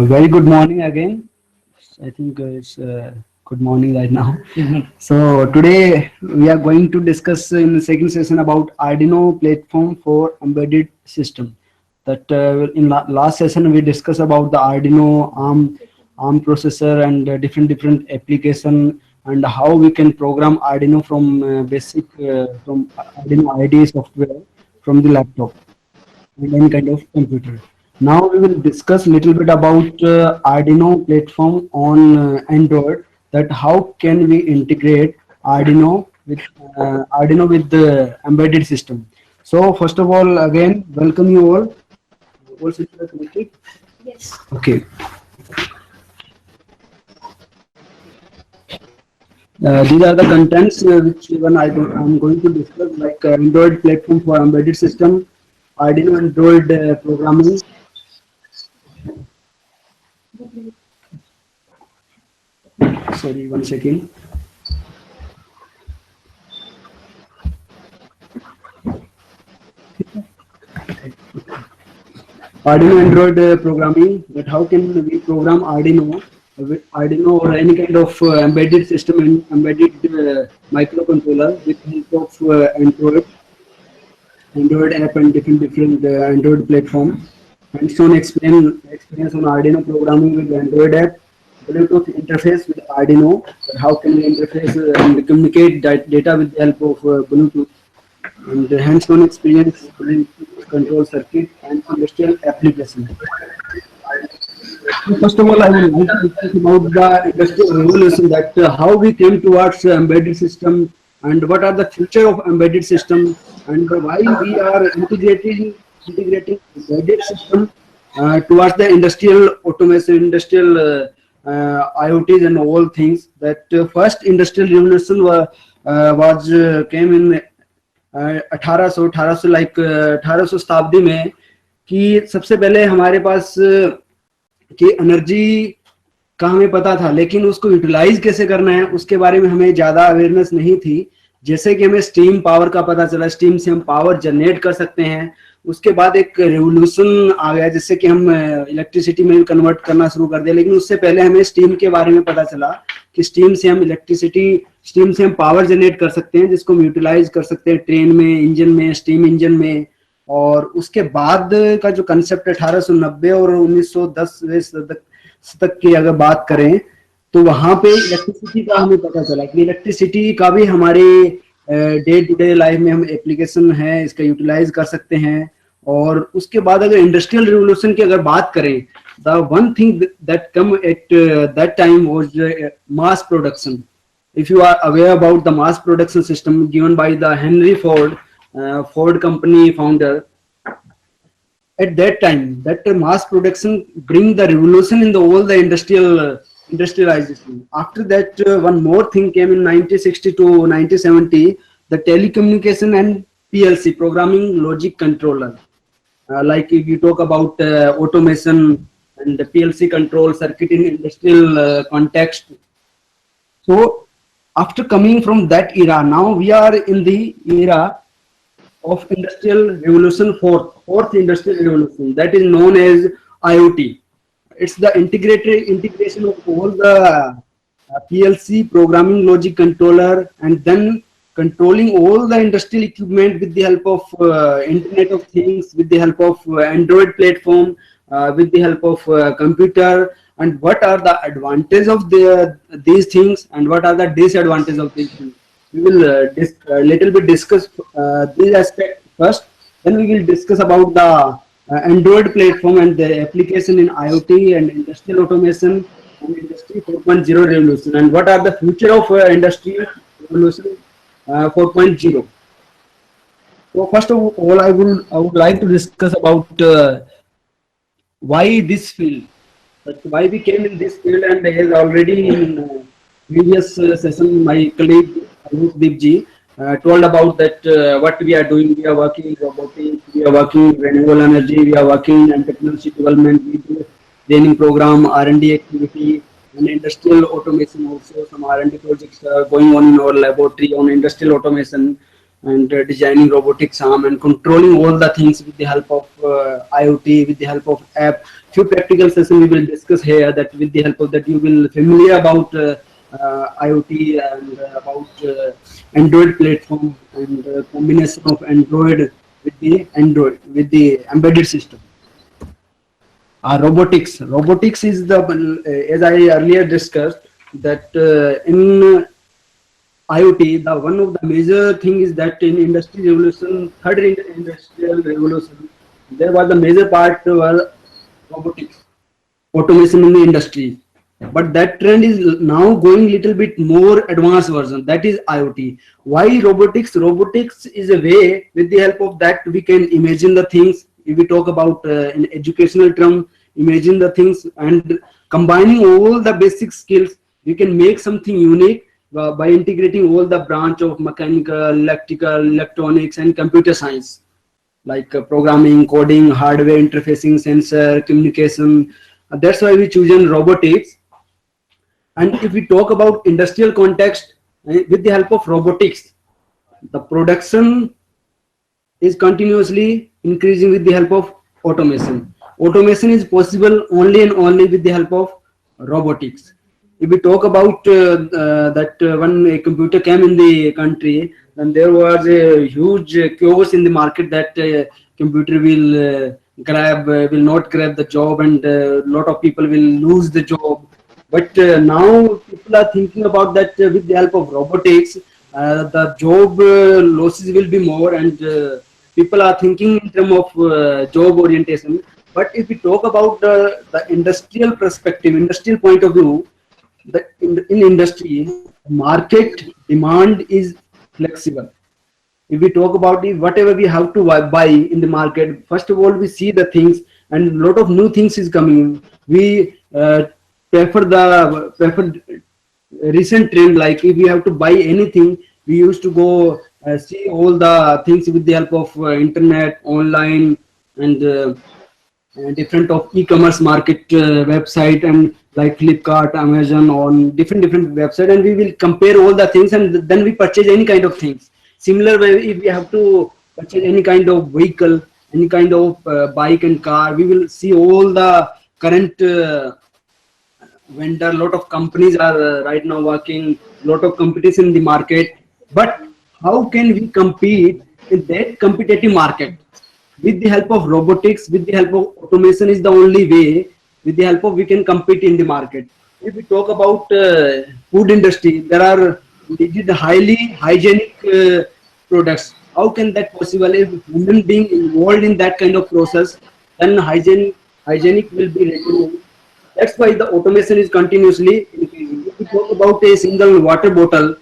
Very good morning again. I think it's good morning right now. So today we are going to discuss in the second session about Arduino platform for embedded system. That in last session we discussed about the Arduino ARM processor and different application and how we can program Arduino from basic from Arduino IDE software from the laptop and any kind of computer. Now we will discuss little bit about Arduino platform on Android. That how can we integrate Arduino with the embedded system. So first of all, again welcome you all. All systems are connected. Okay. These are the contents which even I'm going to discuss, like Android platform for embedded system, Arduino Android programming. Sorry, one second. Arduino Android programming. That how can we program Arduino with Arduino or any kind of embedded system and embedded microcontroller with help of Android app and different Android platform. And soon explain experience on Arduino programming with Android app, Bluetooth interface with Arduino. How can we interface and communicate that data with the help of Bluetooth, and the hands-on experience Bluetooth control circuit and industrial application. First of all, I would like to discuss about the industrial revolution, that how we came towards embedded system and what are the future of embedded system and why we are integrating embedded system towards the industrial automation, industrial IoTs and all things. That first industrial revolution was came in 1800 like 1800 शताब्दी में, कि सबसे पहले हमारे पास कि energy का हमें पता था, लेकिन उसको यूटिलाइज कैसे करना है उसके बारे में हमें ज्यादा अवेयरनेस नहीं थी. जैसे कि हमें स्टीम पावर का पता चला, स्टीम से हम पावर जनरेट कर सकते हैं. उसके बाद एक रेवोल्यूशन आ गया जिससे कि हम इलेक्ट्रिसिटी में कन्वर्ट करना शुरू कर दिया. लेकिन उससे पहले हमें स्टीम के बारे में पता चला कि स्टीम से हम पावर जनरेट कर सकते हैं, जिसको हम यूटिलाइज कर सकते हैं ट्रेन में, इंजन में, स्टीम इंजन में. और उसके बाद का जो कंसेप्ट 1890 और 1910 तक की अगर बात करें तो वहां पे इलेक्ट्रिसिटी का हमें पता चला कि इलेक्ट्रिसिटी का भी हमारे डे टू डे लाइफ में हम एप्लीकेशन है, इसका यूटिलाइज कर सकते हैं. और उसके बाद अगर इंडस्ट्रियल रिवोल्यूशन की अगर बात करें, the one thing that come at that time was mass production. If you are aware about the mass production system given by the Henry Ford, Ford company founder, at that time, that mass production bring the revolution in the all the industrialization. After that, one more thing came in 1960 to 1970, the telecommunication and PLC, programming logic controller. Like if you talk about automation and the PLC control circuit in industrial context. So after coming from that era, now we are in the era of industrial revolution, fourth industrial revolution, that is known as IoT. It's the integration of all the PLC, programming logic controller, and then controlling all the industrial equipment with the help of Internet of Things, with the help of Android platform, with the help of computer. And what are the advantages of these things and what are the disadvantages of these things? We will little bit discuss these aspects first. Then we will discuss about the Android platform and the application in IoT and industrial automation and Industry 4.0 revolution, and what are the future of Industry Revolution 4.0. So first of all, I would like to discuss about why this field. Why we came in this field, and as already in previous session my colleague Deep ji told about that what we are doing. We are working in robotics, we are working in renewable energy, we are working in technology development, we do training program, R&D activity, and industrial automation also. Some R&D projects are going on in our laboratory on industrial automation. and designing robotics arm and controlling all the things with the help of IoT, with the help of app. Few practical sessions we will discuss here, that with the help of that you will familiar about IoT and about Android platform and combination of Android with the embedded system. Robotics is the, as I earlier discussed, that in IoT, the one of the major thing is that in industry revolution, third industrial revolution, there was the major part was robotics, automation in the industry. But that trend is now going little bit more advanced version, that is IoT. Why robotics? Robotics is a way with the help of that we can imagine the things. If we talk about in educational term, imagine the things, and combining all the basic skills, we can make something unique by integrating all the branch of mechanical, electrical, electronics and computer science, like programming, coding, hardware interfacing, sensor, communication. That's why we chosen robotics. And if we talk about industrial context, with the help of robotics, the production is continuously increasing with the help of automation. Automation is possible only and only with the help of robotics. If we talk about that when a computer came in the country, then there was a huge chaos in the market that computer will not grab the job, and a lot of people will lose the job. But now people are thinking about that with the help of robotics, the job losses will be more, and people are thinking in terms of job orientation. But if we talk about the industrial perspective, industrial point of view, in industry, market demand is flexible. If we talk about it, whatever we have to buy in the market, first of all we see the things, and a lot of new things is coming. We prefer recent trend, like if we have to buy anything, we used to go see all the things with the help of internet, online, and different of e-commerce market website, and like Flipkart, Amazon, on different website, and we will compare all the things, and then we purchase any kind of things. Similar way, if we have to purchase any kind of vehicle, any kind of bike and car, we will see all the current vendor. Lot of companies are right now working, lot of competition in the market. But how can we compete in that competitive market? With the help of robotics, with the help of automation is the only way. With the help of we can compete in the market. If we talk about food industry, there are rigid, highly hygienic products. How can that possible? If human being involved in that kind of process, then hygienic will be reduced. That's why the automation is continuously increasing. If we talk about a single water bottle,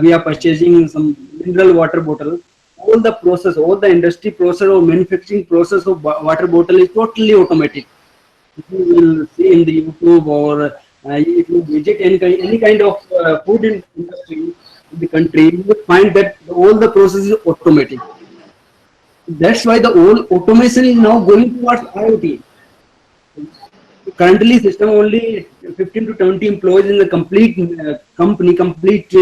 we are purchasing some mineral water bottle. All the process, all the industry process or manufacturing process of water bottle is totally automatic. If you will see in the YouTube, or if you visit any kind of food industry in the country, you will find that all the process is automatic. That's why the whole automation is now going towards IoT. Currently, system only 15 to 20 employees in the complete company, complete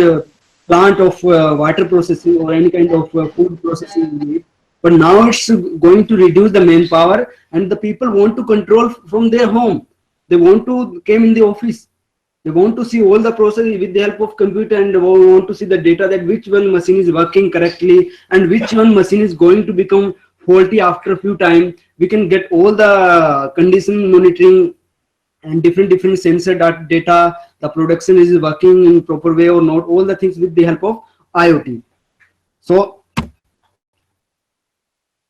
plant of water processing or any kind of food processing. But now it's going to reduce the manpower, and the people want to control from their home. They want to came in the office. They want to see all the process with the help of computer, and they want to see the data, that which one machine is working correctly and which one machine is going to become faulty after a few time. We can get all the condition monitoring and different sensor data. The production is working in proper way or not. All the things with the help of IoT. So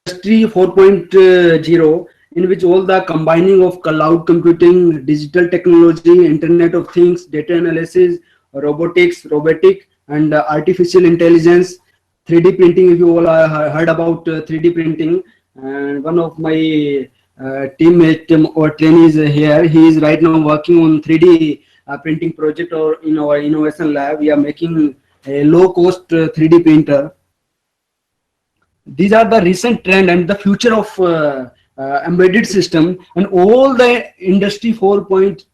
Industry 4.0, in which all the combining of cloud computing, digital technology, Internet of Things, data analysis, robotic, and artificial intelligence, 3D printing. If you all heard about 3D printing, and one of my teammate or trainees here, he is right now working on 3D printing project, or in our innovation lab, we are making a low-cost 3D printer. These are the recent trend and the future of embedded system, and all the industry 4.0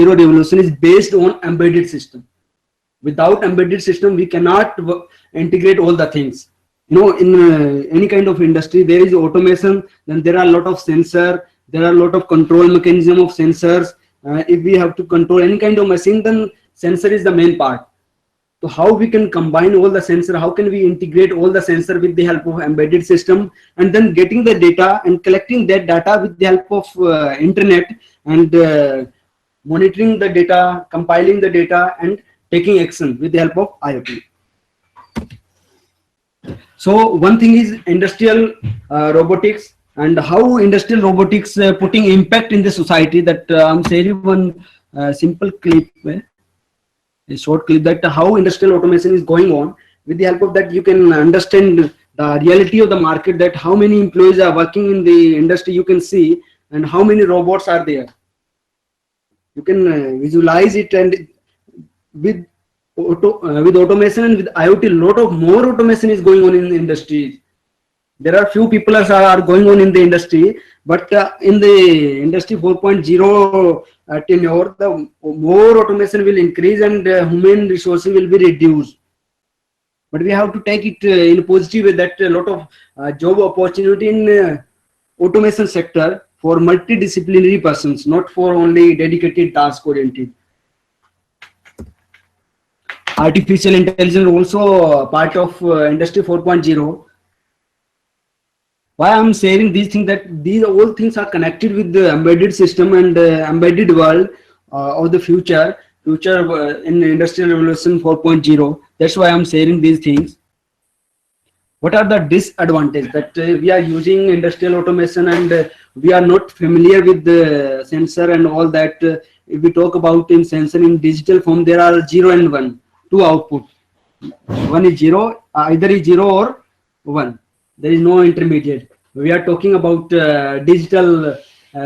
revolution is based on embedded system. Without embedded system, we cannot integrate all the things. You know, in any kind of industry, there is automation, then there are a lot of sensor, there are a lot of control mechanism of sensors. If we have to control any kind of machine, then sensor is the main part. So how we can combine all the sensor, how can we integrate all the sensor with the help of embedded system, and then getting the data and collecting that data with the help of internet, and monitoring the data, compiling the data, and taking action with the help of IoT. So one thing is industrial robotics, and how industrial robotics putting impact in the society. That I'm sharing one simple clip, a short clip, that how industrial automation is going on. With the help of that, you can understand the reality of the market, that how many employees are working in the industry, you can see, and how many robots are there. You can visualize it, and with with automation and with IoT, lot of more automation is going on in the industry. There are few people are going on in the industry, but in the industry 4.0 tenure, the more automation will increase, and human resources will be reduced. But we have to take it in a positive way, that a lot of job opportunity in automation sector for multidisciplinary persons, not for only dedicated task oriented. Artificial intelligence also part of industry 4.0. Why I'm sharing these things, that these all things are connected with the embedded system and embedded world of the future in industrial revolution 4.0. That's why I'm sharing these things. What are the disadvantages? That we are using industrial automation, and we are not familiar with the sensor and all that. If we talk about in sensor in digital form, there are 0 and 1, two output. One is 0, either is 0 or 1. There is no intermediate. We are talking about digital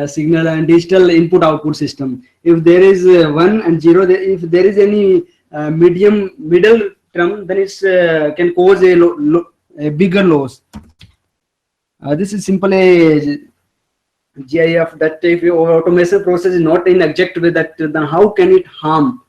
signal and digital input output system. If there is 1 and 0, if there is any middle term, then it can cause a bigger loss. This is simple a GIF, that if your automation process is not in exact way, that then how can it harm?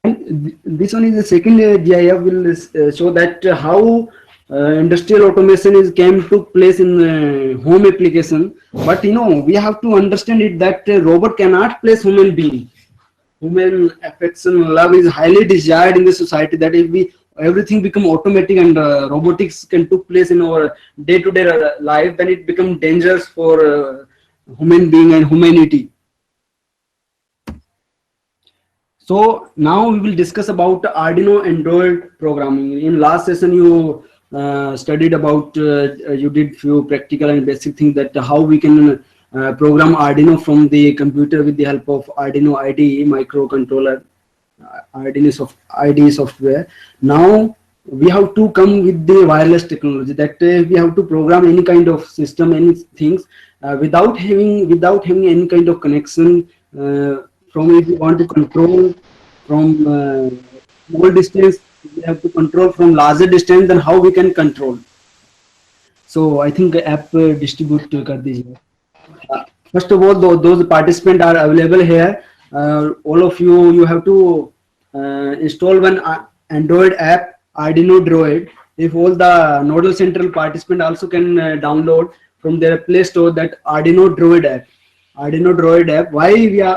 And this one is the second GIF will show that how industrial automation is came to place in home application. But you know, we have to understand it, that robot cannot place human being. Human affection, love is highly desired in the society. That if we everything become automatic, and robotics can took place in our day-to-day life, then it become dangerous for human being and humanity. So now we will discuss about Arduino Android programming. In last session, you studied about, you did few practical and basic things, that how we can program Arduino from the computer with the help of Arduino IDE microcontroller, IDE software. Now we have to come with the wireless technology, that we have to program any kind of system, any things without having any kind of connection. From if you want to control from small distance, we have to control from larger distance, then how we can control. So I think app distribute kar dijiye. First of all, those participants are available here. All of you have to install one Android app, Arduino Droid. If all the nodal central participant also can download from their Play Store that Arduino Droid app. Arduino Droid app. Why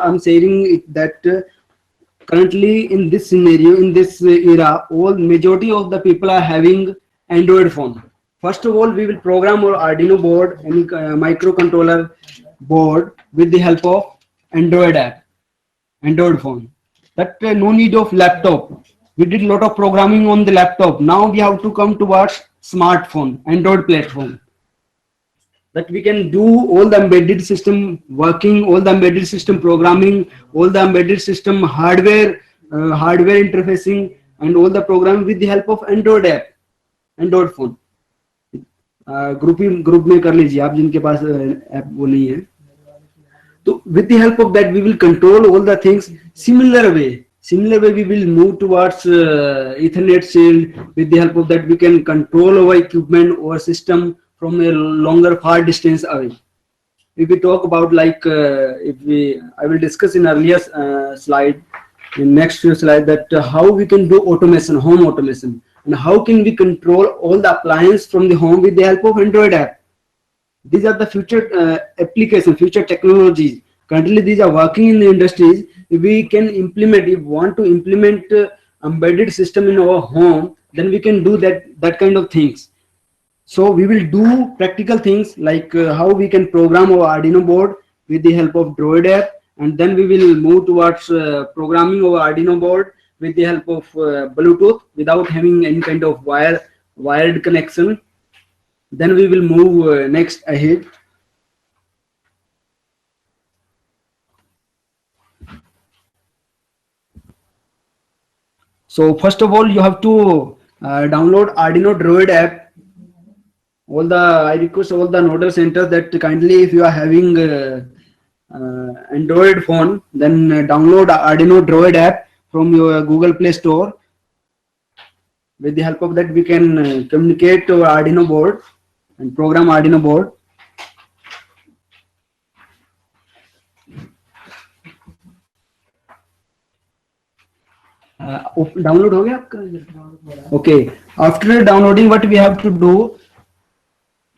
I'm saying it, that currently in this scenario, in this era, all majority of the people are having Android phone. First of all, we will program our Arduino board, any microcontroller board, with the help of Android app, Android phone. That no need of laptop. We did a lot of programming on the laptop. Now we have to come towards smartphone, Android platform. That we can do all the embedded system working, all the embedded system programming, all the embedded system hardware interfacing, and all the programming with the help of Android app, Android phone. Group में कर लीजिए आप जिनके पास app वो नहीं है. तो with the help of that we will control all the things. Similar way we will move towards Ethernet shield. With the help of that we can control our equipment or system from a longer far distance away. If we talk about like I will discuss in earlier slide, in next few slides that how we can do automation, home automation, and how can we control all the appliances from the home with the help of Android app. These are the future applications, future technologies. Currently, these are working in the industries. If we can implement, if we want to implement embedded system in our home, then we can do that kind of things. So we will do practical things like how we can program our Arduino board with the help of Droid app, and then we will move towards programming our Arduino board with the help of Bluetooth without having any kind of wired connection. Then we will move next ahead. So first of all, you have to download Arduino Droid app. I request all the nodal centers that kindly, if you are having Android phone, then download Arduino Droid app from your Google Play Store. With the help of that, we can communicate to our Arduino board and program Arduino board. Download हो गया आपका? Okay. After downloading, what we have to do?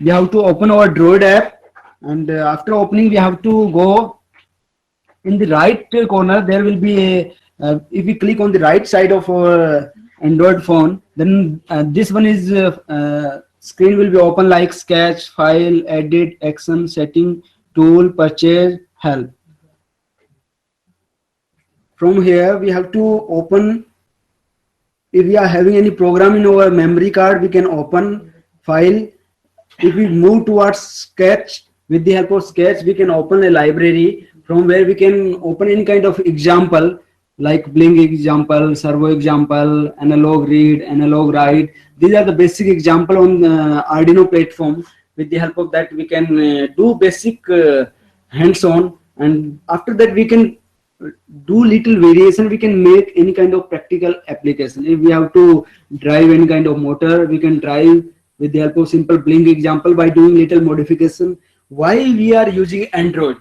We have to open our Droid app, and after opening, we have to go in the right corner. There will be a if we click on the right side of our Android phone, then this one is screen will be open like sketch, file, edit, action, setting, tool, purchase, help. From here we have to open. If we are having any program in our memory card, we can open file. If we move towards sketch, with the help of sketch, we can open a library from where we can open any kind of example like blink example, servo example, analog read, analog write. These are the basic example on Arduino platform. With the help of that, we can do basic hands-on, and after that we can do little variation. We can make any kind of practical application. If we have to drive any kind of motor, we can drive with the help of simple blink example by doing little modification. Why we are using Android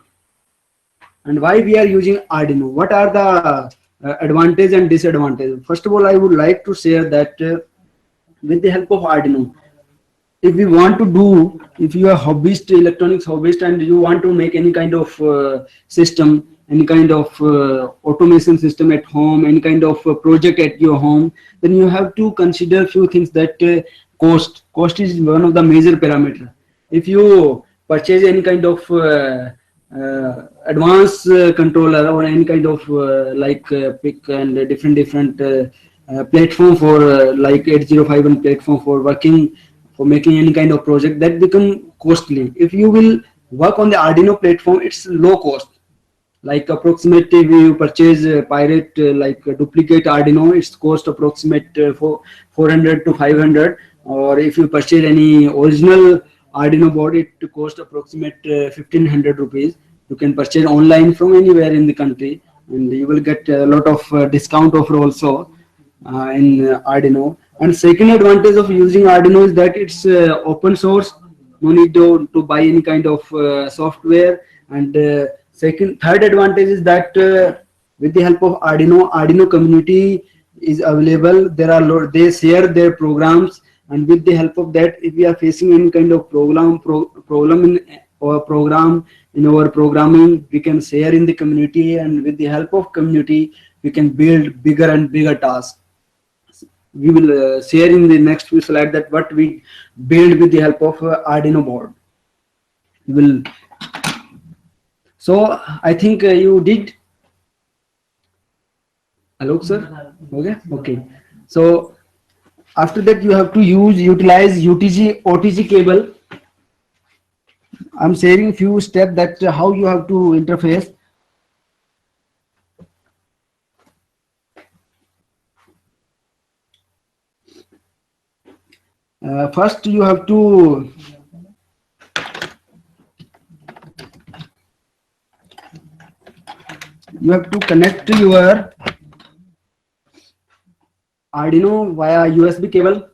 and why we are using Arduino? What are the advantage and disadvantage? First of all, I would like to share that with the help of Arduino, if we want to do, if you are hobbyist, electronics hobbyist, and you want to make any kind of system, any kind of automation system at home, any kind of project at your home, then you have to consider few things that cost is one of the major parameter. If you purchase any kind of advanced controller or any kind of like pick and different platform for like 8051 platform for working, for making any kind of project, that become costly. If you will work on the Arduino platform, it's low cost. Like approximately, if you purchase pirate like duplicate Arduino, it's cost approximate for 400 to 500. Or if you purchase any original Arduino board, it cost approximate 1500 rupees. You can purchase online from anywhere in the country, and you will get a lot of discount offer also in Arduino. And second advantage of using Arduino is that it's open source. No need to buy any kind of software. And third advantage is that with the help of Arduino community is available. They share their programs, and with the help of that, if we are facing any kind of problem in our program, in our programming, we can share in the community, and with the help of community, we can build bigger and bigger tasks. We will share in the next few slides that what we build with the help of Arduino board. So I think you did. Hello, sir. Okay. So after that, you have to utilize UTG OTG cable. I'm sharing few steps that how you have to interface. First, you have to connect your Arduino via USB cable.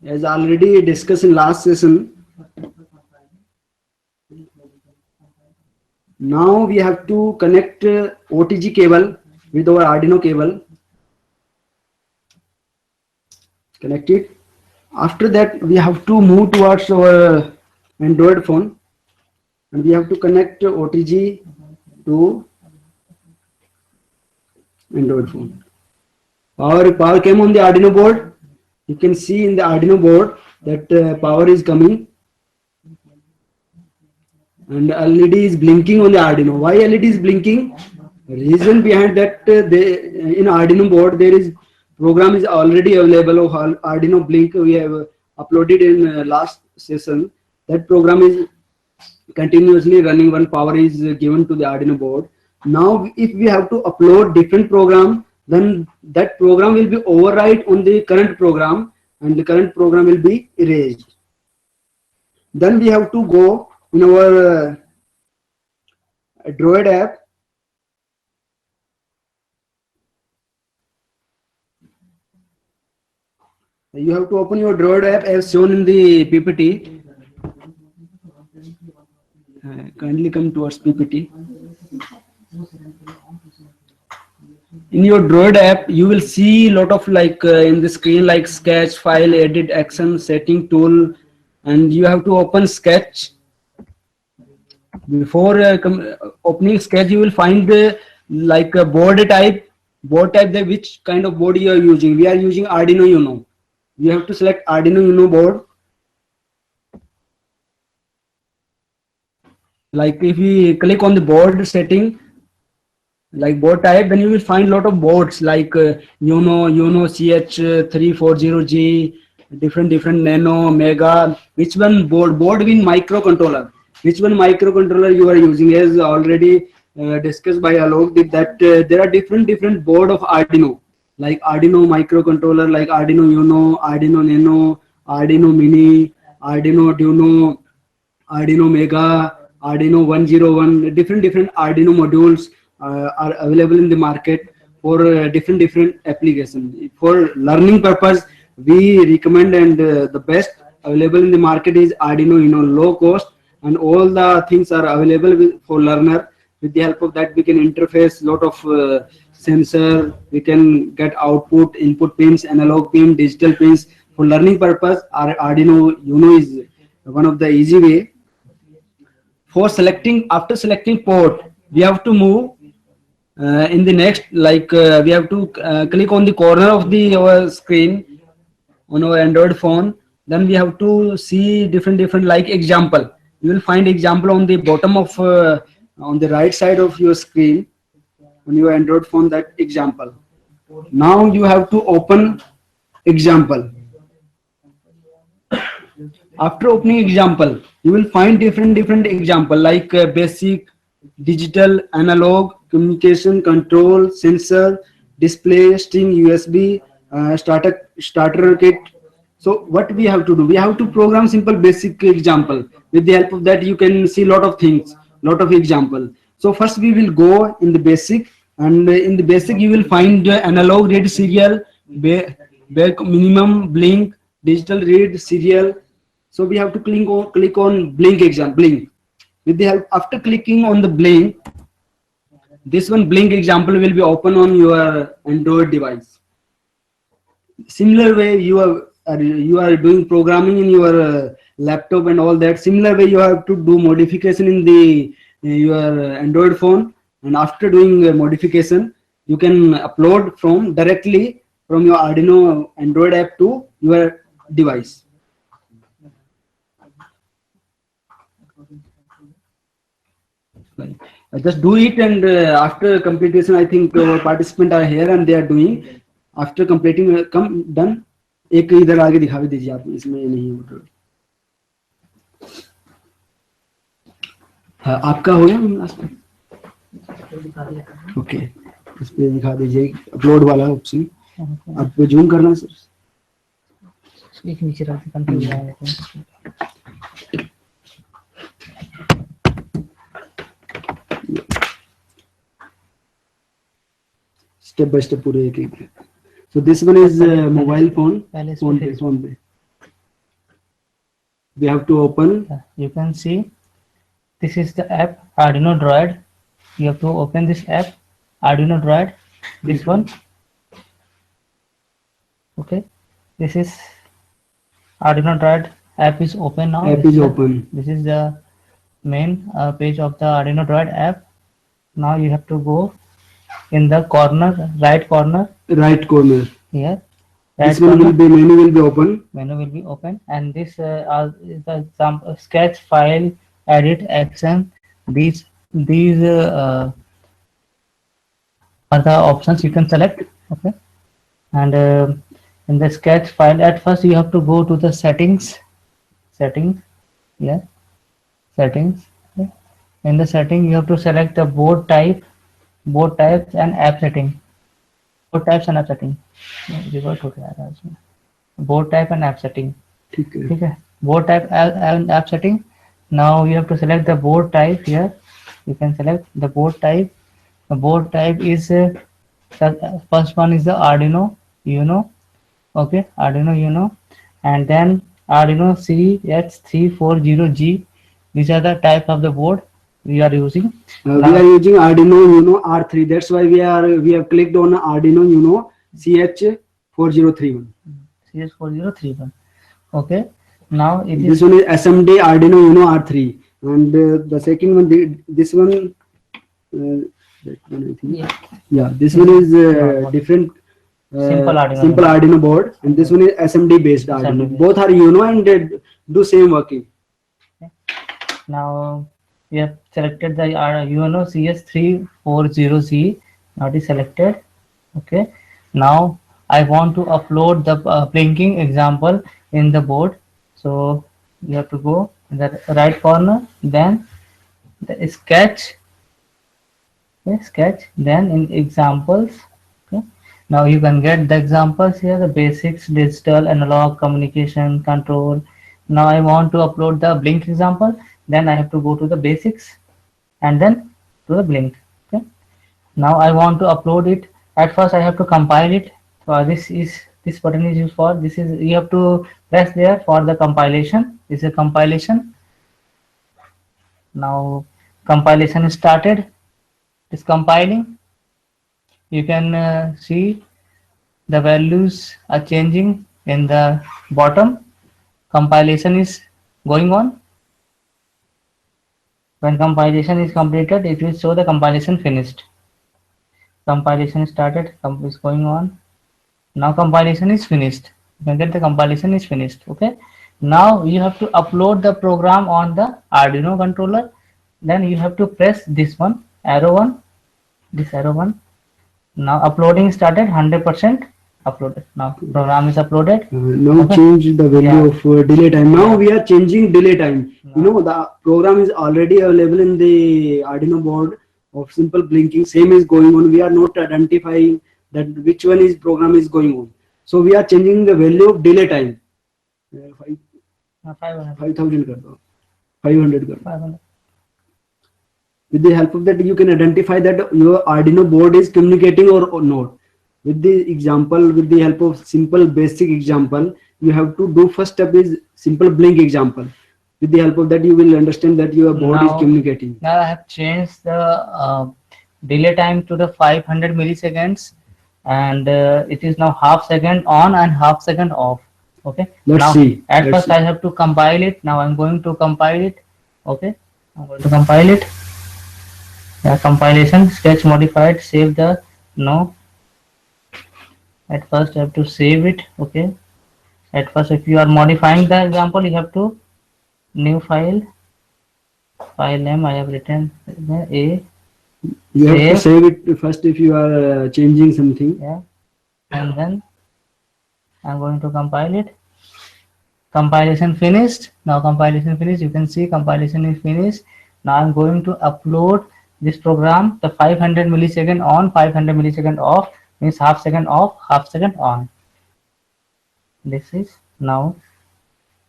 As already discussed in last session, Now we have to connect OTG cable with our Arduino cable. Connect it. After that, we have to move towards our Android phone, and we have to connect OTG to Android phone. Power came on the Arduino board. You can see in the Arduino board that power is coming, and LED is blinking on the Arduino. Why LED is blinking? Reason behind that, in Arduino board there is program is already available of Arduino Blink. We have uploaded in last session. That program is continuously running when power is given to the Arduino board. Now if we have to upload different program, then that program will be override on the current program, and the current program will be erased. Then we have to go in our Android app. You have to open your Android app as shown in the PPT. Kindly come towards PPT. In your Android app, you will see a lot of in the screen like sketch, file, edit, action, setting, tool, and you have to open sketch. Before opening sketch, you will find like a board type. That which kind of board you are using. We are using Arduino Uno. You have to select Arduino Uno board. Like if we click on the board setting, like board type, then you will find a lot of boards like Uno CH340G, different Nano, Mega. Which one board with microcontroller? Which one microcontroller you are using? As already discussed by Alok, that there are different board of Arduino, like Arduino microcontroller, like Arduino Uno, Arduino Nano, Arduino Mini, Arduino Duino, Arduino Mega, Arduino 101. Different Arduino modules are available in the market for different applications. For learning purpose, we recommend, and the best available in the market is Arduino Uno, low cost, and all the things are available for learner. With the help of that, we can interface lot of sensor. We can get output, input pins, analog pin, digital pins. For learning purpose, our Arduino Uno is one of the easy way. For selecting, after selecting port, we have to move in the next, we have to click on the corner of the our screen on our Android phone. Then we have to see different like example. You will find example on the bottom of on the right side of your screen on your Android phone, that example. Now you have to open example. After opening example, you will find different example like basic, digital, analog, communication, control, sensor, display, string, USB, starter kit. So what we have to do? We have to program simple basic example. With the help of that, you can see lot of things, lot of example. So first we will go in the basic, and in the basic you will find analog read serial, minimum blink, digital read serial. So we have to click on blink example, blink. With the help, after clicking on the blink, this one blink example will be open on your Android device. Similar way you are doing programming in your laptop and all that. Similar way you have to do modification in the your Android phone, and after doing modification, you can upload directly from your Arduino Android app to your device. Just do it, and after completion, I think our participants are here and they are doing. After completing, come done. एक इधर आगे दिखा भी दीजिए आप, इसमें नहीं है। हाँ, आपका हो गया लास्ट में? ओके, इस पे दिखा दीजिए अपलोड वाला ऑप्शन। आपको जूम करना है सर? एक नीचे रख कंट्रोल स्टेप बाय स्टेप पूरे एक। So this one is mobile phone. Phone पे. We have to open. You can see this is the app Arduino Droid. You have to open this app Arduino Droid, this one. Okay, this is Arduino Droid app is open now. App is open. This is the main page of the Arduino Droid app. Now you have to go in the corner, right corner. Right corner. Here. This one will be menu will be open. Menu will be open, and this is the example sketch file, edit, action. These are the options you can select. Okay, and in the sketch file, at first you have to go to the settings. Yeah, settings. Okay. In the setting, you have to select the board types and app setting. Board types and app setting. Board type and app setting. Okay. Board type and app setting. Now you have to select the board type here. You can select the board type. The board type is first one is the Arduino Uno. Okay, Arduino Uno, and then Arduino CH340G. These are the type of the board we are using. We are using Arduino Uno R3. That's why we have clicked on Arduino Uno CH4031. CH4031. Okay. Now this one is SMD Arduino Uno R3, and the second one, this one. That one I think. Yeah. This one is different. Simple Arduino board, and this one is SMD based Arduino. Both are Uno and do same working. Okay. Now we have selected the Uno CS340Z. Now it is selected. Okay. Now I want to upload the blinking example in the board. So you have to go in the right corner, then the sketch. Okay, sketch, then in examples. Okay. Now you can get the examples here, the basics, digital, analog, communication, control. Now I want to upload the blink example, then I have to go to the basics and then to the blink. Okay. Now I want to upload it. At first I have to compile it. So this button is used for this is you have to press there for the compilation. This is a compilation. Now compilation is started. Is compiling. You can see the values are changing in the bottom. Compilation is going on. When compilation is completed, it will show the compilation finished. Compilation started, is going on. Now compilation is finished. You can get the compilation is finished. Okay. Now you have to upload the program on the Arduino controller. Then you have to press this one, arrow one. This arrow one. Now uploading started, 100% uploaded. Now program is uploaded. Now change the value of delay time. Now we are changing delay time. You know, the program is already available in the Arduino board of simple blinking. Same is going on. We are not identifying that which one is program is going on. So we are changing the value of delay time. 5,000 500. With the help of that, you can identify that your Arduino board is communicating or not. With the example, with the help of simple basic example, you have to do first step is simple blink example. With the help of that, you will understand that your board is communicating. Now I have changed the delay time to the 500 milliseconds, and it is now half second on and half second off. Okay. Let's see. At first I have to compile it. Now I'm going to compile it. Okay. I'm going to compile it. Compilation, sketch modified, save the no. At first I have to save it. Okay. At first, if you are modifying the example, you have to new file name I have written a. You have to save it first if you are changing something. Yeah. And then I'm going to compile it. Compilation finished. Now compilation finished. You can see compilation is finished. Now I'm going to upload this program. The 500 millisecond on, 500 millisecond off means half second off, half second on. This is now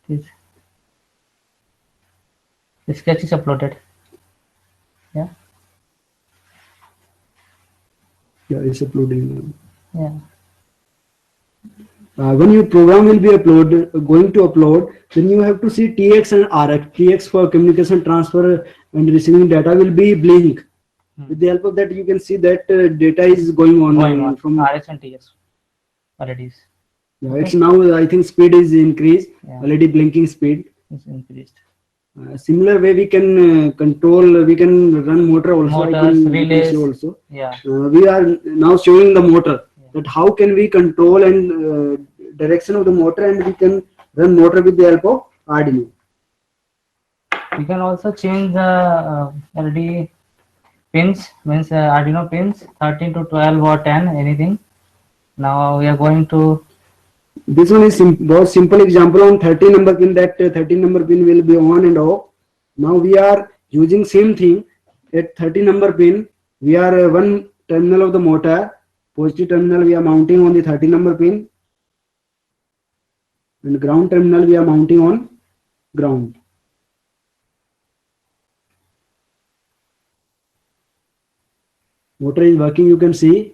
this. The sketch is uploaded. Yeah. Yeah, it's uploading now. Yeah. when your program will be going to upload, then you have to see TX and RX. TX for communication transfer and receiving data will be blink. With the help of that, you can see that data is going on from RX and TX LEDs. yeah, it's now I think speed is increased. Yeah. LED blinking speed. It's increased. Similar way we can control. We can run motor also. Motors, we can relays. see also. Yeah. We are now showing the motor. That how can we control and direction of the motor, and we can run motor with the help of Arduino. We can also change the LED pins, means Arduino pins 13 to 12 or 10, anything. Now we are going to. This one is बहुत simple example on 13 number pin. That 13 number pin will be on and off. Now we are using same thing at 13 number pin. We are one terminal of the motor. Positive terminal we are mounting on the 13 number pin, and ground terminal we are mounting on ground. Motor is working, you can see.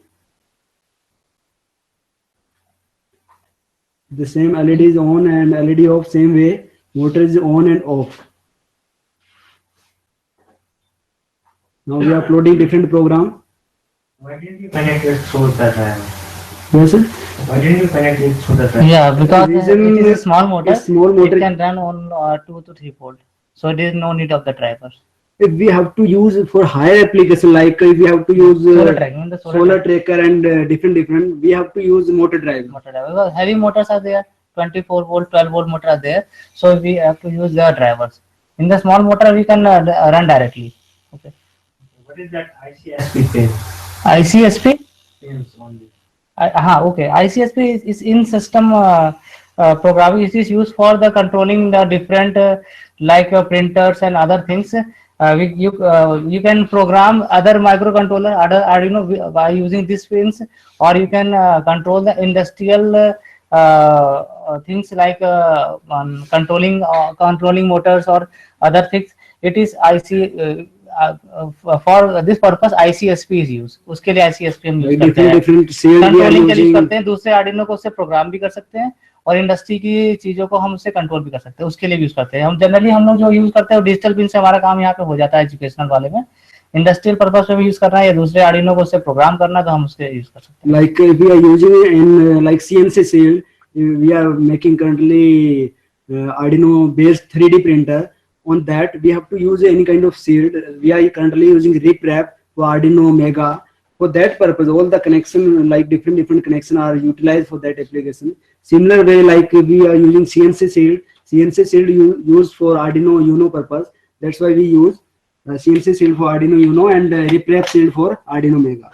The same LED is on and LED off, same way. Motor is on and off. Now we are uploading different program. Why didn't you connect it through the driver? Yes, sir. Why didn't you connect it through the driver? Yeah, because The reason it is a small motor. small motor. It can run on 2 to 3 volt. So there is no need of the driver. If we have to use for higher application, like if we have to use Solar tracking, the solar tracker and different, we have to use motor drive. Motor driver. Because heavy motors are there, 24 volt, 12 volt motor are there. So we have to use their drivers. In the small motor, we can run directly. Okay. What is that ICSP pin? ICSP? Pins only. Okay. ICSP is in system programming. It is used for the controlling the different like printers and other things. You can program other microcontroller, other Arduino by using these pins, or you can control the industrial things like controlling motors or other things. It is for this purpose ICSP is used. उसके लिए ICSP हम use करते हैं, controlling के लिए use करते हैं. दूसरे Arduino को उससे प्रोग्राम भी कर सकते हैं और इंडस्ट्री की चीजों को हम उससे कंट्रोल भी कर सकते हैं. उसके लिए यूज करते हैं हम. जनरली हम लोग जो यूज करते हैं डिजिटल पिन से हमारा काम यहाँ पे हो जाता है एजुकेशनल वाले में. इंडस्ट्रियल पर्पस में भी यूज करना है या दूसरे Arduino को उससे प्रोग्राम करना, तो हम उससे यूज कर सकते हैं. Like we are using in like CNC shield, we are making currently Arduino based 3D printer. On that we have to use any kind of shield. We are currently using RipWrap for Arduino Mega. For that purpose, all the connection, like different connection are utilized for that application. Similar way, like we are using CNC shield. CNC shield used for Arduino Uno purpose. That's why we use CNC shield for Arduino Uno and RipWrap shield for Arduino Mega.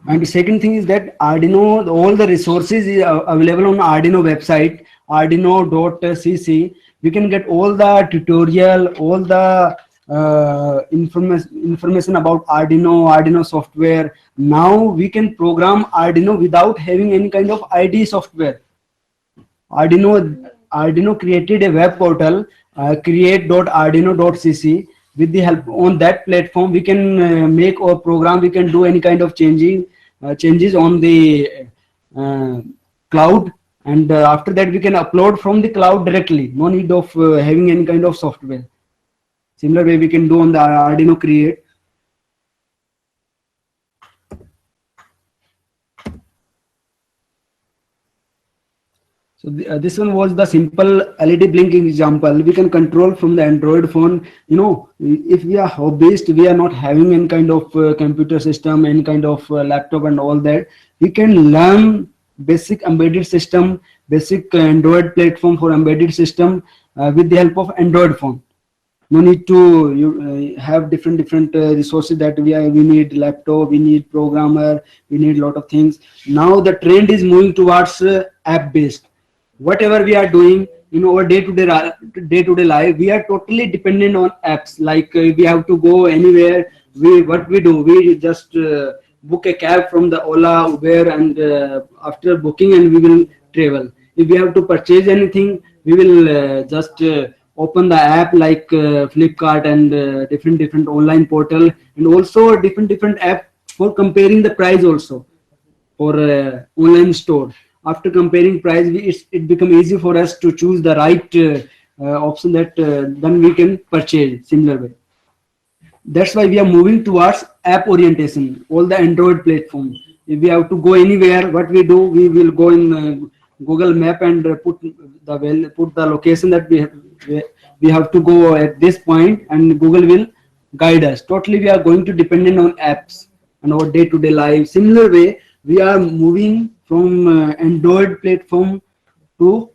And the second thing is that Arduino, all the resources is available on Arduino website, arduino.cc. We can get all the tutorial, all the information about Arduino software. Now we can program Arduino without having any kind of IDE software. Arduino created a web portal, create.arduino.cc. With the help on that platform, we can make our program. We can do any kind of changes on the cloud, and after that we can upload from the cloud directly. No need of having any kind of software. Similar way we can do on the Arduino Create. So this one was the simple LED blinking example. We can control from the Android phone. You know, if we are hobbyist, we are not having any kind of computer system, any kind of laptop and all that. We can learn basic embedded system, basic Android platform for embedded system with the help of Android phone. No need to have different resources that we need laptop, we need programmer, we need a lot of things. Now the trend is moving towards app based. Whatever we are doing in our day-to-day life, we are totally dependent on apps. Like we have to go anywhere, we just book a cab from the Ola, Uber, and after booking, and we will travel. If we have to purchase anything, we will just open the app like Flipkart and different online portal, and also different app for comparing the price also. or online store. After comparing price, it become easy for us to choose the right option that then we can purchase similar way. That's why we are moving towards app orientation. All the Android platform. If we have to go anywhere, what we do, we will go in Google Map and put the location that we have to go at this point, and Google will guide us. Totally, we are going to dependent on apps and our day-to-day life. Similar way, we are moving from Android platform to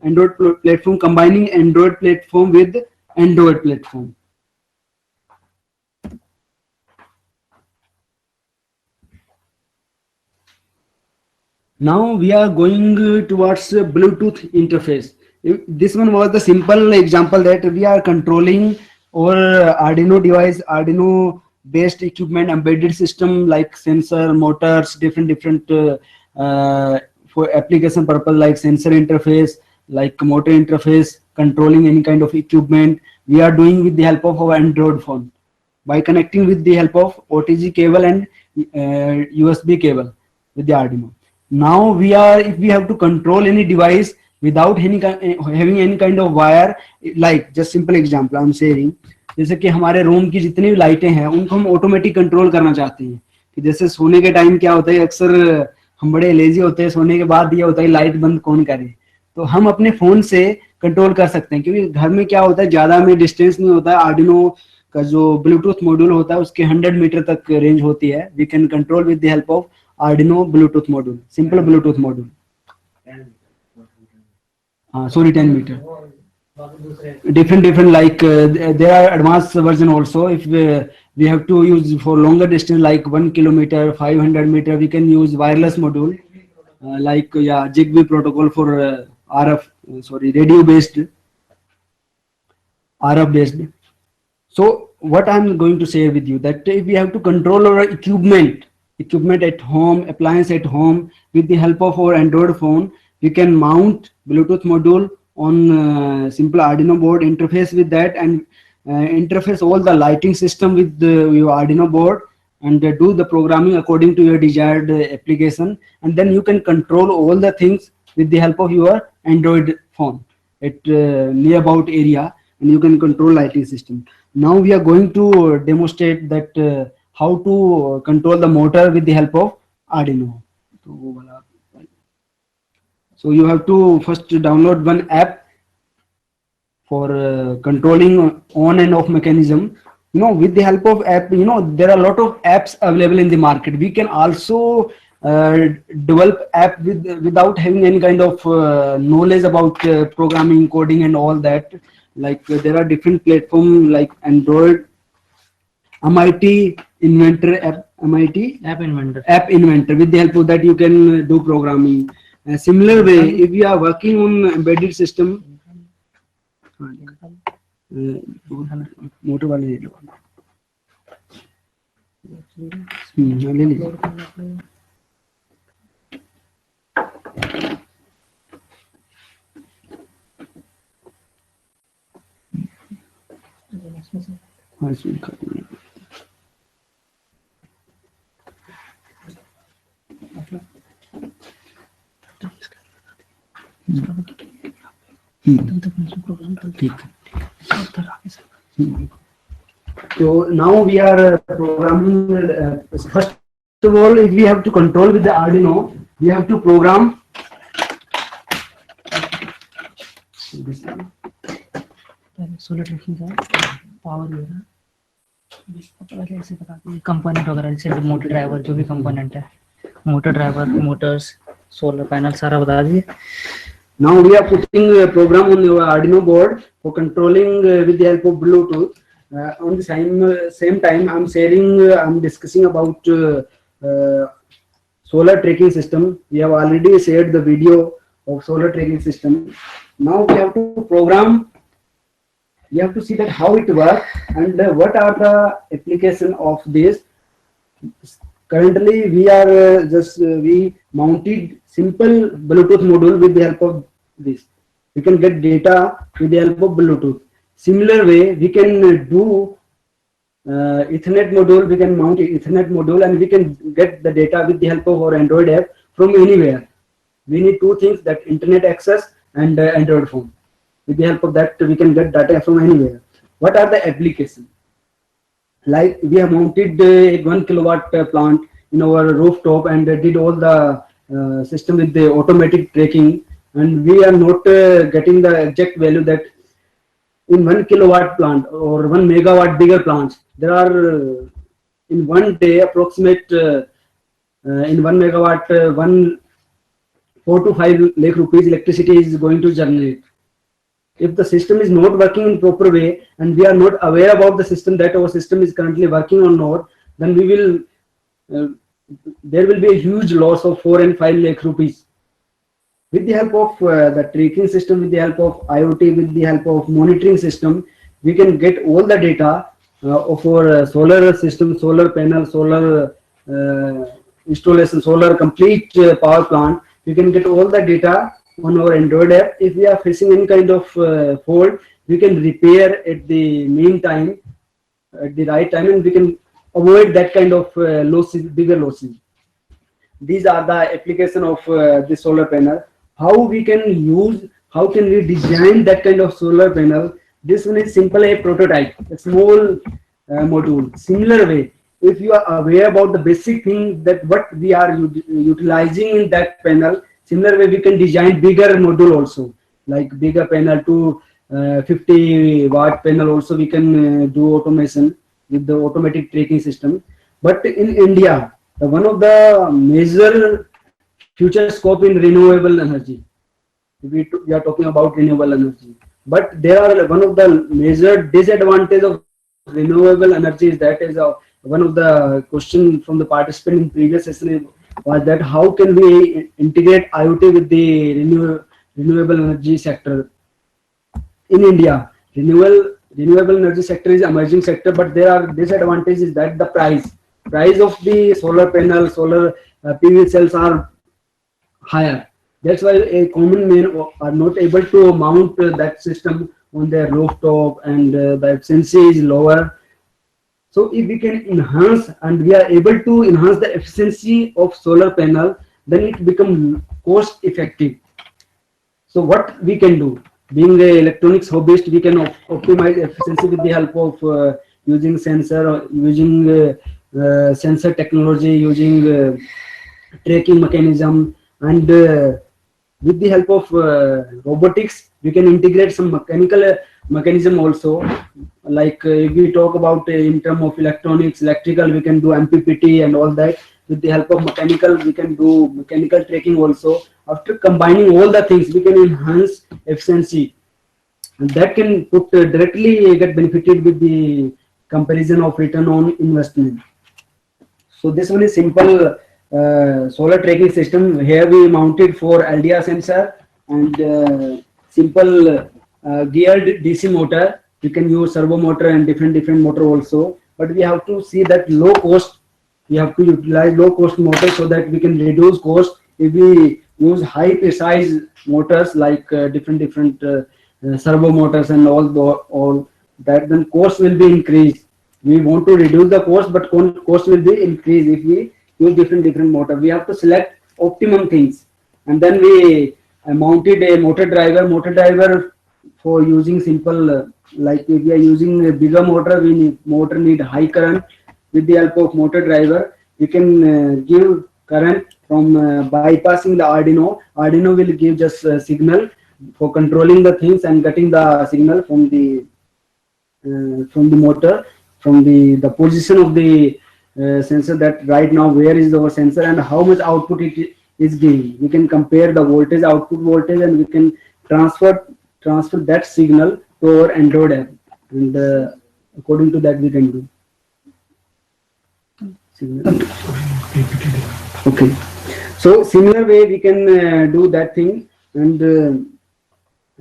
platform, combining Android platform with Android platform. Now we are going towards Bluetooth interface. This one was the simple example that we are controlling our Arduino device, Arduino based equipment, embedded system like sensor, motors, different for application purpose like sensor interface, like motor interface, controlling any kind of equipment. We are doing with the help of our Android phone by connecting with the help of OTG cable and USB cable with the Arduino. Now if we have to control any device without having any kind of wire, like just simple example I'm sharing, जैसे कि हमारे room की जितनी भी लाइटें हैं उनको हम ऑटोमेटिक कंट्रोल करना चाहते हैं कि जैसे सोने के टाइम क्या होता है, अक्सर हम बड़े लेजी होते हैं, सोने के बाद ये होता है लाइट बंद कौन करे, तो हम अपने फोन से कंट्रोल कर सकते हैं क्योंकि घर में क्या होता है ज्यादा में डिस्टेंस नहीं होता है, आर्डिनो का जो ब्लूटूथ मॉड्यूल होता है उसके 100 मीटर तक रेंज होती है. We can control with the help of Arduino Bluetooth module, simple Bluetooth module. Sorry, 10 meter. Different like there are advanced version also. If we have to use for longer distance like 1 kilometer, 500 meter, we can use wireless module like Zigbee protocol for radio based, RF based. So what I'm going to share with you that if we have to control our equipment at home, appliance at home with the help of our Android phone, we can mount Bluetooth module on simple Arduino board, interface with that and interface all the lighting system with your Arduino board and do the programming according to your desired application, and then you can control all the things with the help of your Android phone at near about area, and you can control lighting system. Now we are going to demonstrate that how to control the motor with the help of Arduino. So you have to first download one app for controlling on and off mechanism. With the help of app, there are a lot of apps available in the market. We can also develop app without having any kind of knowledge about programming, coding and all that. Like there are different platforms like Android, MIT Inventor app, App Inventor. With the help of that you can do programming. Similar way, if you are working on embedded system, motor वाले ले लो. ले लीजिए. हाँ इसमें So now we are programming. First of all, if we have to control with the Arduino, we have to program. Solar tracking का power लेना पहले ऐसे बता दें कंपोनेंट वगैरह जैसे मोटर ड्राइवर जो भी कंपोनेंट है motor driver Motors solar panel सारा बता दीजिए. Now we are putting a program on your Arduino board for controlling with the help of Bluetooth. On the same time I'm discussing about solar tracking system. We have already shared the video of solar tracking system. Now we have to program. You have to see that how it works and what are the application of this. Currently we are we mounted simple Bluetooth module with the help of this. We can get data with the help of Bluetooth. Similar way we can do Ethernet module. We can mount Ethernet module and we can get the data with the help of our Android app from anywhere. We need two things, that internet access and Android phone. With the help of that, we can get data from anywhere. What are the applications? Like we have mounted a 1 kilowatt plant in our rooftop and did all the system with the automatic tracking, and we are not getting the exact value that in 1 kilowatt plant or 1 megawatt bigger plants, there are in one day approximate in 1 megawatt 4 to 5 lakh rupees electricity is going to generate. If the system is not working in proper way and we are not aware about the system, that our system is currently working or not, then we will there will be a huge loss of 4 and 5 lakh rupees. With the help of the tracking system, with the help of IoT, with the help of monitoring system, we can get all the data of our solar system, solar panel, solar installation, solar complete power plant. We can get all the data on our Android app. If we are facing any kind of fault, we can repair at the meantime, at the right time, and we can avoid that kind of losses, bigger losses. These are the application of the solar panel. How we can use, how can we design that kind of solar panel? This one is simple, a prototype, a small module. Similar way, if you are aware about the basic thing that what we are utilizing in that panel, similar way we can design bigger module also, like bigger panel to 50 watt panel also we can do automation with the automatic tracking system. But in India, one of the major future scope in renewable energy, we are talking about renewable energy, but there are one of the major disadvantage of renewable energy is that is one of the question from the participant in previous session was that how can we integrate IoT with the renewable energy sector in India. Renewable energy sector is emerging sector, but there are disadvantages that the price of the solar panel, solar PV cells are higher. That's why a common man are not able to mount that system on their rooftop, and the efficiency is lower. So if we can enhance and we are able to enhance the efficiency of solar panel, then it becomes cost effective. So what we can do, being the electronics hobbyist, we can optimize efficiency with the help of using sensor, or using sensor technology, using tracking mechanism, and with the help of robotics, we can integrate some mechanical mechanism also. Like if we talk about in terms of electronics, electrical, we can do MPPT and all that. With the help of mechanical, we can do mechanical tracking also. After combining all the things, we can enhance efficiency, and that can put directly get benefited with the comparison of return on investment. So this one is simple solar tracking system. Here we mounted for LDR sensor and simple geared DC motor. You can use servo motor and different motor also, but we have to see that low cost. We have to utilize low cost motor so that we can reduce cost. If we use high precise motors like different servo motors and all that, then cost will be increased. We want to reduce the cost, but cost will be increased if we use different motor. We have to select optimum things, and then we mounted a motor driver for using simple like if we are using a bigger motor, motor need high current. With the help of motor driver, we can give current from bypassing the Arduino will give just a signal for controlling the things and getting the signal from the motor, from the position of the sensor, that right now where is our sensor and how much output it is giving. We can compare the voltage, output voltage, and we can transfer that signal to our Android app, and according to that we can do signal. Okay, so similar way we can do that thing, and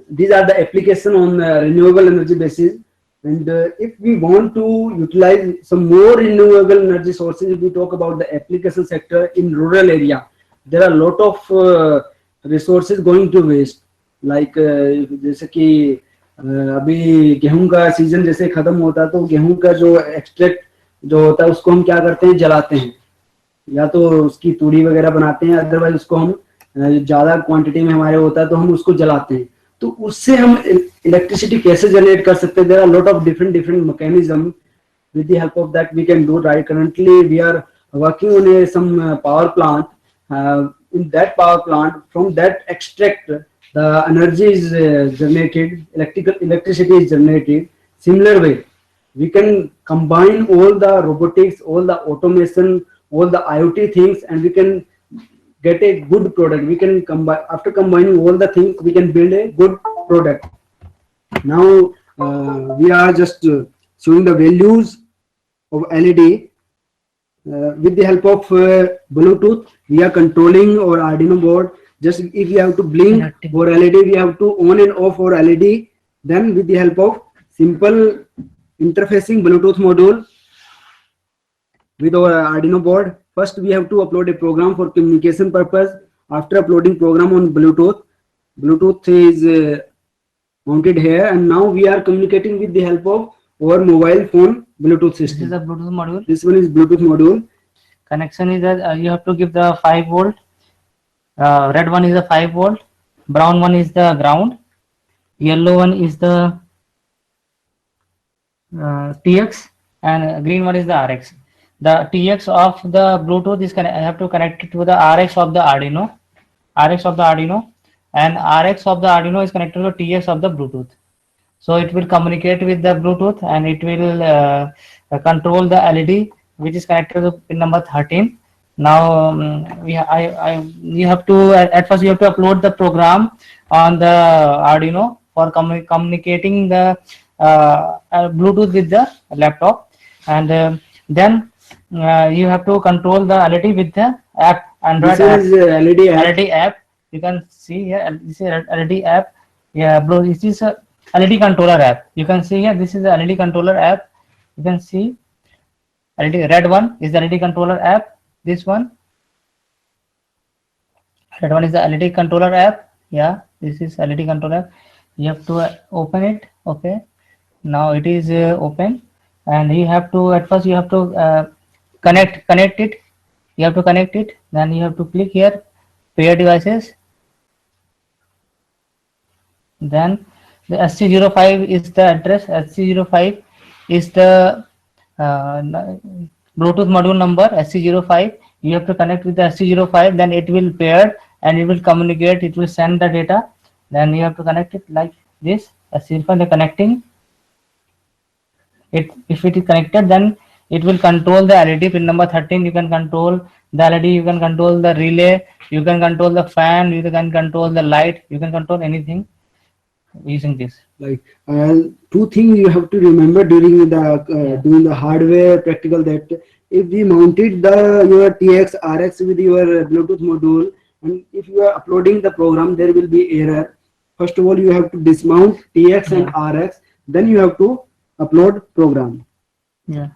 these are the application on renewable energy basis. And if we want to utilize some more renewable energy sources, if we talk about the application sector in rural area, there are a lot of resources going to waste. Like जैसे कि अभी गेहूं का season जैसे खत्म होता है तो गेहूं का जो एक्सट्रैक्ट जो होता है उसको हम क्या करते हैं, जलाते हैं, या तो उसकी तूड़ी वगैरह बनाते हैं, अदरवाइज उसको हम ज्यादा क्वांटिटी में हमारे होता है तो हम उसको जलाते हैं। तो उससे हम इलेक्ट्रिसिटी कैसे जनरेट कर सकते हैं? There are lot of different different mechanism with the help of that we can do, right? Currently we are working on some power plant. In that power plant, from that extract the energy is generated, electricity is generated. Similar way we can combine all the robotics, all the automation, all the IoT things, and we can get a good product. We can combine, after combining all the things we can build a good product. Now we are just showing the values of LED. With the help of Bluetooth we are controlling our Arduino board. Just if we have to blink Connecting. or LED, we have to on and off our LED. Then with the help of simple interfacing Bluetooth module with our Arduino board, first we have to upload a program for communication purpose. After uploading program on Bluetooth is mounted here, and now we are communicating with the help of our mobile phone Bluetooth This system. is a Bluetooth module. This one is Bluetooth module. Connection is that you have to give the 5 volt. Red one is the 5 volt. Brown one is the ground. Yellow one is the TX, and green one is the RX. The TX of the Bluetooth is I have to connect it to the RX of the Arduino. RX of the Arduino, and RX of the Arduino is connected to the TX of the Bluetooth. So it will communicate with the Bluetooth, and it will control the LED which is connected to pin number 13. Now you have to, at first you have to upload the program on the Arduino for communicating the Bluetooth with the laptop, and then you have to control the LED with the app, Android This app. is LED app. LED app. You can see here. This is LED app. Yeah, bro. This is a LED controller app. You can see here. This is the LED controller app. You can see LED. Red one is the LED controller app. This one. Red one is the LED controller app. Yeah, this is LED controller. You have to open it. Okay. Now it is open, and you have to, at first you have to connect it. You have to connect it. Then you have to click here, pair devices. Then the SC05 is the address. SC05 is the Bluetooth module number. SC05. You have to connect with the SC05. Then it will pair and it will communicate. It will send the data. Then you have to connect it like this. SC05 the connecting. If it is connected, then it will control the LED pin number 13. You can control the LED. You can control the relay. You can control the fan. You can control the light. You can control anything using this. Like two things you have to remember during the doing the hardware practical, that if we mounted your TX RX with your Bluetooth module, and if you are uploading the program, there will be error. First of all, you have to dismount TX and RX, then you have to upload program. Yeah.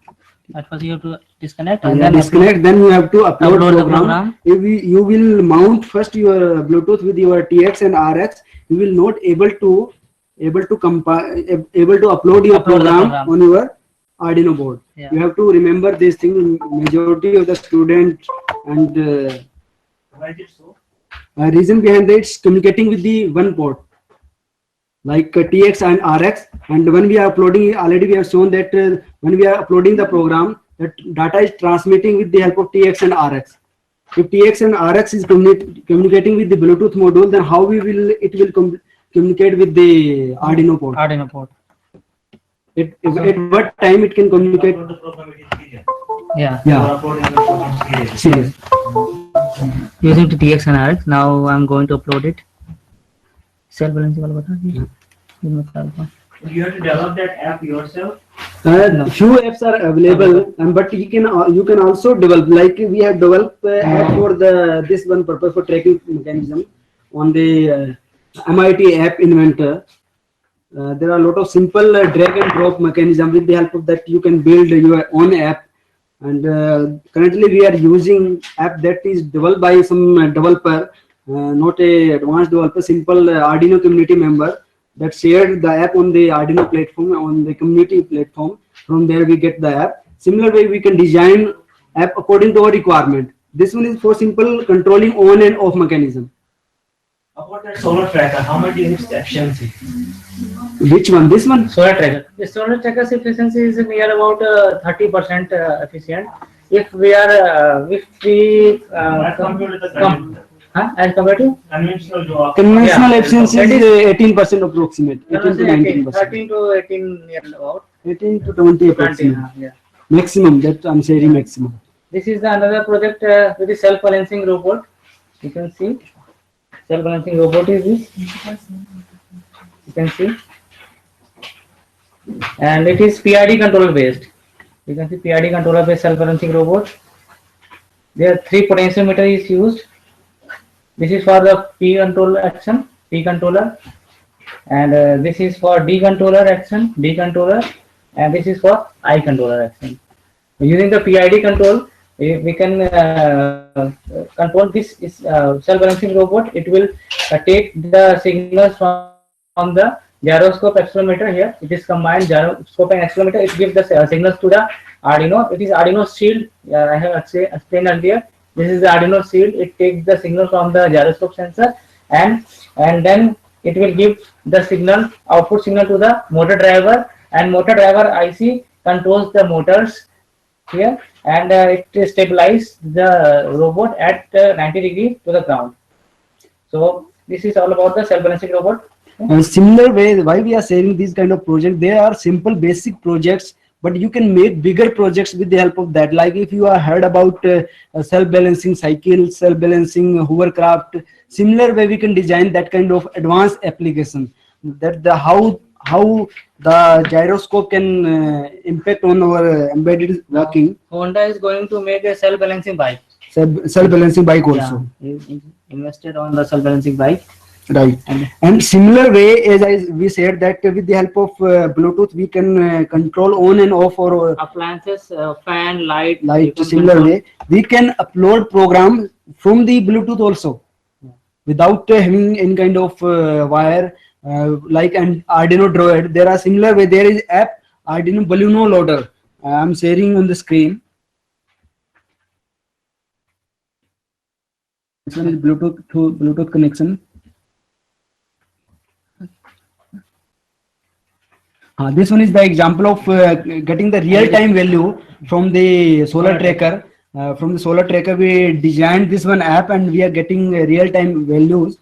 At first you have to disconnect and then disconnect, then you have to upload program. The program. If you will mount first your Bluetooth with your TX and RX, you will not able to upload your program on your Arduino board. Yeah. You have to remember this thing. Majority of the student, and Why is it so? reason behind that, it's communicating with the one port, like TX and RX. And when we are uploading, already we have shown that when we are uploading the program, that data is transmitting with the help of TX and RX. If TX and RX is communicating with the Bluetooth module, then how it will communicate with the Arduino port? Arduino port. At what time it can communicate? Upload the program in serial. Yeah. You are uploading the program in serial. Using the TX and RX. Now I'm going to upload it. Self balancing वाला बता दीजिए. You have to develop that app yourself. Few apps are available, but you can also develop. Like we have developed app for this one purpose, for tracking mechanism on the MIT App Inventor. There are a lot of simple drag and drop mechanism. With the help of that, you can build your own app. And currently we are using app that is developed by some developer, not a advanced developer, simple Arduino community member. that shared the app on the Arduino platform, on the community platform. From there we get the app. Similar way we can design app according to our requirement. This one is for simple controlling on and off mechanism. About that solar tracker, how much is its efficiency? Which one? This one? Solar tracker. The solar tracker's efficiency is near about 30% efficient. If we As compared to the as compared to conventional job. Conventional Yeah. efficiency That is is 18% approximate, 18 to 19%. 13 to 18 near about 18 to 20 approximate. yeah. Maximum, that I'm saying maximum. This is the another project with the self-balancing robot. You can see self-balancing robot is this. You can see, and it is PID controller based. You can see PID controller based self-balancing robot. There are 3 potentiometer is used. This is for the P control action, P controller, and this is for D controller action, D controller, and this is for I controller action. Using the PID control, we can control this self-balancing robot. It will take the signals from the gyroscope accelerometer here. It is combined gyroscope and accelerometer. It gives the signals to the Arduino. It is Arduino shield. I have explained earlier. This is the Arduino shield. It takes the signal from the gyroscope sensor and then it will give the signal, output signal to the motor driver, and motor driver IC controls the motors here, and it stabilizes the robot at 90 degrees to the ground. So this is all about the self-balancing robot. Similar way, why we are saying these kind of projects, they are simple basic projects, but you can make bigger projects with the help of that. Like if you have heard about self-balancing cycle, self-balancing hovercraft, similar way we can design that kind of advanced application. That the how the gyroscope can impact on our embedded working. Honda is going to make a self-balancing bike. Self-balancing bike also. Yeah, he invested on the self-balancing bike. Right. And similar way, as we said, that with the help of Bluetooth, we can control on and off our appliances, fan, light. Similar way, we can upload program from the Bluetooth also, without having any kind of wire, like an Arduino Droid. There are similar way. There is app Arduino Balloon Loader. I'm sharing on the screen. This one is Bluetooth to Bluetooth connection. This one is the example of getting the real-time value from the solar tracker. From the solar tracker, we designed this one app, and we are getting real-time values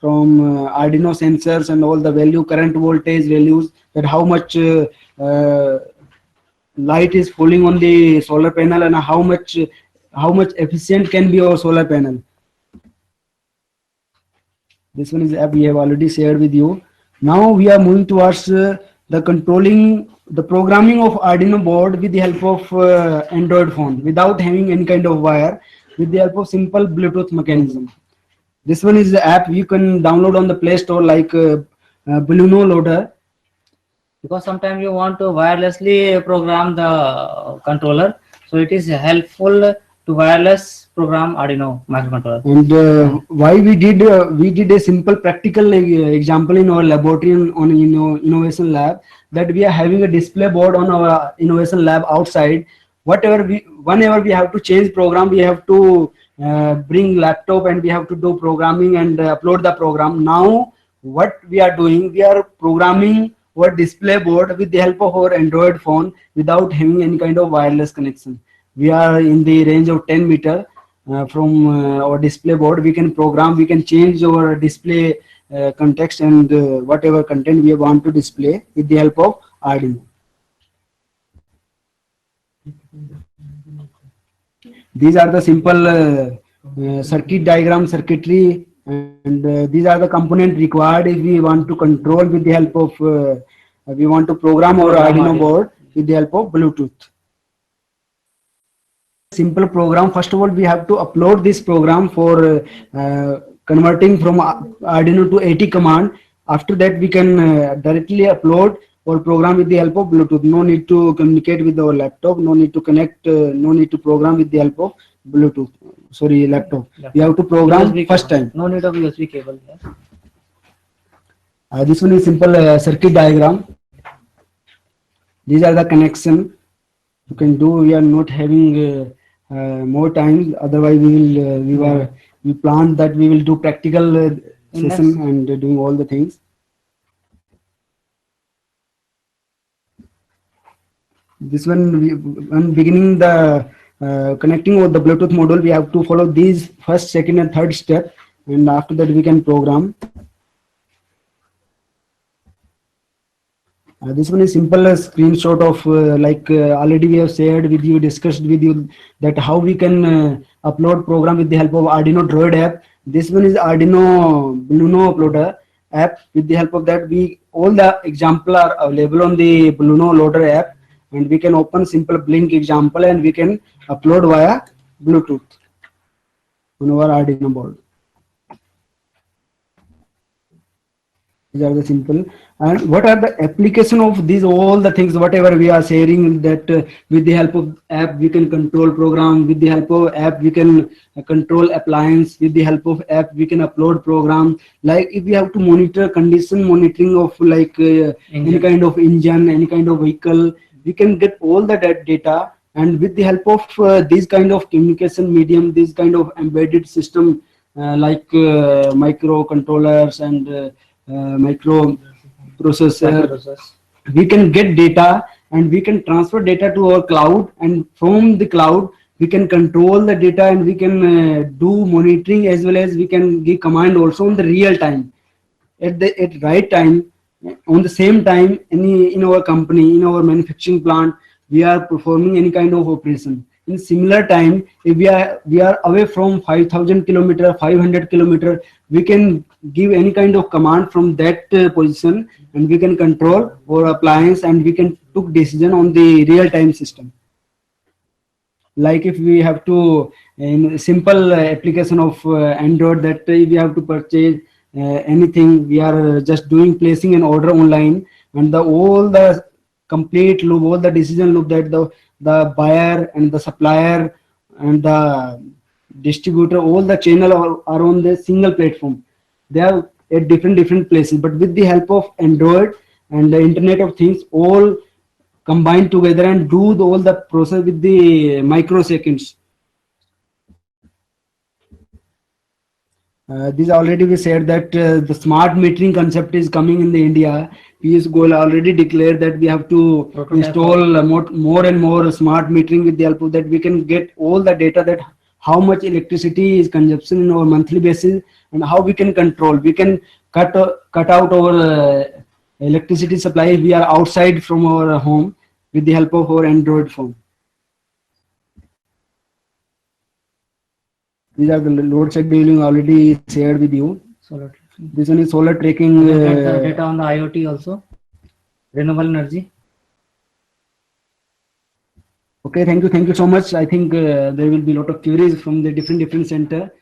from Arduino sensors and all the value, current voltage values, that how much light is falling on the solar panel and how much efficient can be our solar panel. This one is app we have already shared with you. Now we are moving towards the programming of Arduino board with the help of Android phone, without having any kind of wire, with the help of simple Bluetooth mechanism. This one is the app you can download on the Play Store, like Balloon Loader. Because sometimes you want to wirelessly program the controller, so it is helpful to wireless program Arduino microcontroller. And why we did a simple practical example in our laboratory on innovation lab, that we are having a display board on our innovation lab outside. Whenever we have to change program, we have to bring laptop and we have to do programming and upload the program. Now what we are doing, we are programming our display board with the help of our Android phone without having any kind of wireless connection. We are in the range of 10 meter from our display board. We can program, we can change our display context and whatever content we want to display with the help of Arduino. These are the simple circuit diagram, circuitry, and these are the components required if we want to control with the help of, we want to program our Arduino board with the help of Bluetooth. Simple program. First of all, we have to upload this program for converting from Arduino to AT command. After that, we can directly upload or program with the help of Bluetooth. No need to communicate with our laptop. No need to connect. No need to program with the help of Bluetooth. Sorry, laptop. We have to program USB first cable. time. No need of USB cable. Yeah. This one is simple circuit diagram. These are the connection you can do. We are not having more time. Otherwise, we planned that we will do practical session and doing all the things. This one, when beginning the connecting with the Bluetooth module, we have to follow these first, second, and third step, and after that we can program. This one is simple screenshot of already we have shared with you, discussed with you that how we can upload program with the help of Arduino Droid app. This one is Arduino Bluno uploader app. With the help of that, we all the example are available on the Bluno loader app, and we can open simple blink example and we can upload via Bluetooth on our Arduino board. These are the simple. And what are the application of these all the things whatever we are sharing, that with the help of app we can control program, with the help of app we can control appliance, with the help of app we can upload program. Like if we have to monitor condition monitoring of any kind of engine, any kind of vehicle, we can get all the data, and with the help of these kind of communication medium, this kind of embedded system microcontrollers and microprocessor, we can get data and we can transfer data to our cloud, and from the cloud we can control the data, and we can do monitoring as well as we can give command also on the real time, at right time, on the same time. In our company, in our manufacturing plant, we are performing any kind of operation in similar time. If we are away from 5,000 kilometer, 500 kilometer, we can give any kind of command from that position, and we can control our appliance, and we can took decision on the real time system. Like if we have to, in simple application of Android, that if we have to purchase anything, we are just doing placing an order online, and all the complete loop, all the decision loop, that the buyer and the supplier and the distributor, all the channel are on the single platform. They are at different places, but with the help of Android and the Internet of Things, all combine together and do all the process with the microseconds. This already we said that the smart metering concept is coming in the India. PS Goal already declared that we have to install more and more smart metering. With the help of that, we can get all the data, that how much electricity is consumption in our monthly basis, and how we can control. We can cut out our electricity supply if we are outside from our home, with the help of our Android phone. These are the load scheduling already shared with you. Solar tracking. This one is solar tracking. Get the data on the IoT also. Renewable energy. Okay, thank you so much. I think there will be a lot of queries from the different center.